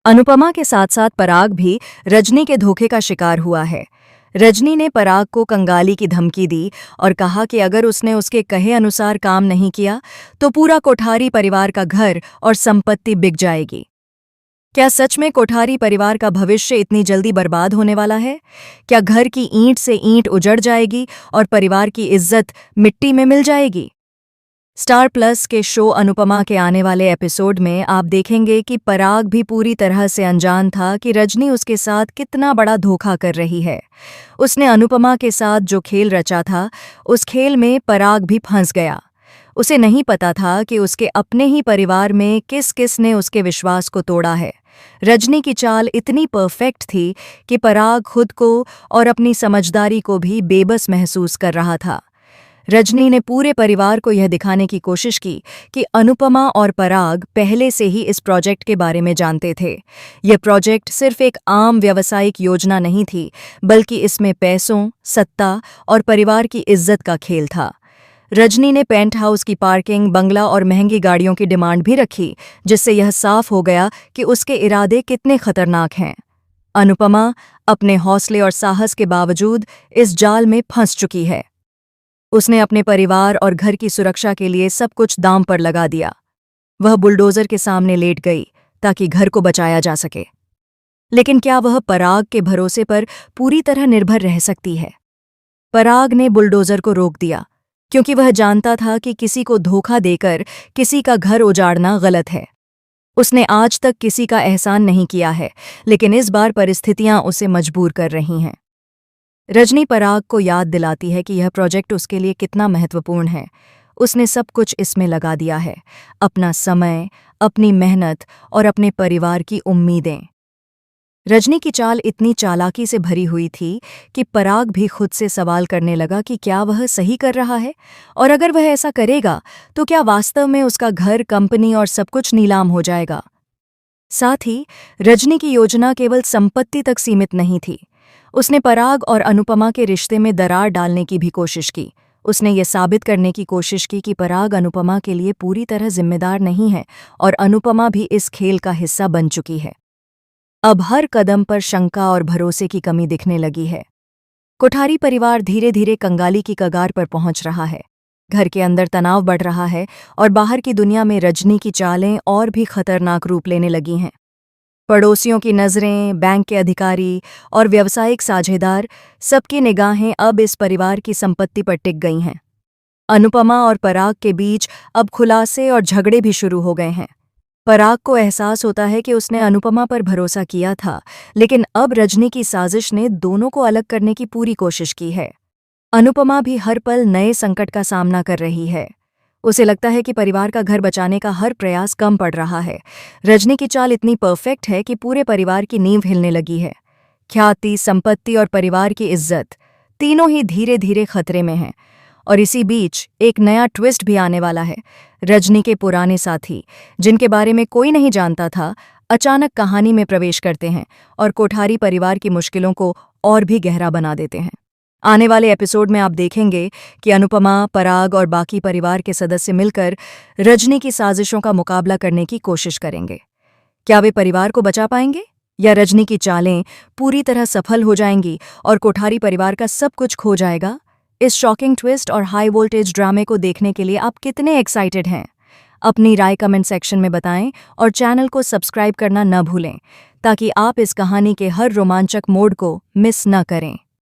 अनुपमा के साथ साथ पराग भी रजनी के धोखे का शिकार हुआ है। रजनी ने पराग को कंगाली की धमकी दी और कहा कि अगर उसने उसके कहे अनुसार काम नहीं किया तो पूरा कोठारी परिवार का घर और संपत्ति बिक जाएगी। क्या सच में कोठारी परिवार का भविष्य इतनी जल्दी बर्बाद होने वाला है? क्या घर की ईंट से ईंट उजड़ जाएगी और परिवार की इज्जत मिट्टी में मिल जाएगी? स्टार प्लस के शो अनुपमा के आने वाले एपिसोड में आप देखेंगे कि पराग भी पूरी तरह से अनजान था कि रजनी उसके साथ कितना बड़ा धोखा कर रही है। उसने अनुपमा के साथ जो खेल रचा था, उस खेल में पराग भी फंस गया। उसे नहीं पता था कि उसके अपने ही परिवार में किस किस ने उसके विश्वास को तोड़ा है। रजनी की चाल इतनी परफेक्ट थी कि पराग खुद को और अपनी समझदारी को भी बेबस महसूस कर रहा था। रजनी ने पूरे परिवार को यह दिखाने की कोशिश की कि अनुपमा और पराग पहले से ही इस प्रोजेक्ट के बारे में जानते थे। यह प्रोजेक्ट सिर्फ एक आम व्यावसायिक योजना नहीं थी, बल्कि इसमें पैसों, सत्ता और परिवार की इज्जत का खेल था। रजनी ने पेंट हाउस की पार्किंग, बंगला और महंगी गाड़ियों की डिमांड भी रखी, जिससे यह साफ हो गया कि उसके इरादे कितने खतरनाक हैं। अनुपमा अपने हौसले और साहस के बावजूद इस जाल में फंस चुकी है। उसने अपने परिवार और घर की सुरक्षा के लिए सब कुछ दांव पर लगा दिया। वह बुलडोजर के सामने लेट गई ताकि घर को बचाया जा सके। लेकिन क्या वह पराग के भरोसे पर पूरी तरह निर्भर रह सकती है? पराग ने बुलडोजर को रोक दिया, क्योंकि वह जानता था कि किसी को धोखा देकर किसी का घर उजाड़ना गलत है। उसने आज तक किसी का एहसान नहीं किया है, लेकिन इस बार परिस्थितियां उसे मजबूर कर रही हैं। रजनी पराग को याद दिलाती है कि यह प्रोजेक्ट उसके लिए कितना महत्वपूर्ण है। उसने सब कुछ इसमें लगा दिया है, अपना समय, अपनी मेहनत और अपने परिवार की उम्मीदें। रजनी की चाल इतनी चालाकी से भरी हुई थी कि पराग भी खुद से सवाल करने लगा कि क्या वह सही कर रहा है, और अगर वह ऐसा करेगा तो क्या वास्तव में उसका घर, कंपनी और सब कुछ नीलाम हो जाएगा। साथ ही रजनी की योजना केवल संपत्ति तक सीमित नहीं थी। उसने पराग और अनुपमा के रिश्ते में दरार डालने की भी कोशिश की। उसने ये साबित करने की कोशिश की कि पराग अनुपमा के लिए पूरी तरह जिम्मेदार नहीं है और अनुपमा भी इस खेल का हिस्सा बन चुकी है। अब हर कदम पर शंका और भरोसे की कमी दिखने लगी है। कोठारी परिवार धीरे धीरे कंगाली की कगार पर पहुंच रहा है। घर के अंदर तनाव बढ़ रहा है और बाहर की दुनिया में रजनी की चालें और भी खतरनाक रूप लेने लगी हैं। पड़ोसियों की नज़रें, बैंक के अधिकारी और व्यावसायिक साझेदार, सबकी निगाहें अब इस परिवार की संपत्ति पर टिक गई हैं। अनुपमा और पराग के बीच अब खुलासे और झगड़े भी शुरू हो गए हैं। पराग को एहसास होता है कि उसने अनुपमा पर भरोसा किया था, लेकिन अब रजनी की साजिश ने दोनों को अलग करने की पूरी कोशिश की है। अनुपमा भी हर पल नए संकट का सामना कर रही है। उसे लगता है कि परिवार का घर बचाने का हर प्रयास कम पड़ रहा है। रजनी की चाल इतनी परफेक्ट है कि पूरे परिवार की नींव हिलने लगी है। ख्याति, संपत्ति और परिवार की इज्जत, तीनों ही धीरे धीरे खतरे में हैं। और इसी बीच एक नया ट्विस्ट भी आने वाला है। रजनी के पुराने साथी, जिनके बारे में कोई नहीं जानता था, अचानक कहानी में प्रवेश करते हैं और कोठारी परिवार की मुश्किलों को और भी गहरा बना देते हैं। आने वाले एपिसोड में आप देखेंगे कि अनुपमा, पराग और बाकी परिवार के सदस्य मिलकर रजनी की साजिशों का मुकाबला करने की कोशिश करेंगे। क्या वे परिवार को बचा पाएंगे, या रजनी की चालें पूरी तरह सफल हो जाएंगी और कोठारी परिवार का सब कुछ खो जाएगा? इस शॉकिंग ट्विस्ट और हाई वोल्टेज ड्रामे को देखने के लिए आप कितने एक्साइटेड हैं? अपनी राय कमेंट सेक्शन में बताएं और चैनल को सब्सक्राइब करना न भूलें, ताकि आप इस कहानी के हर रोमांचक मोड़ को मिस न करें।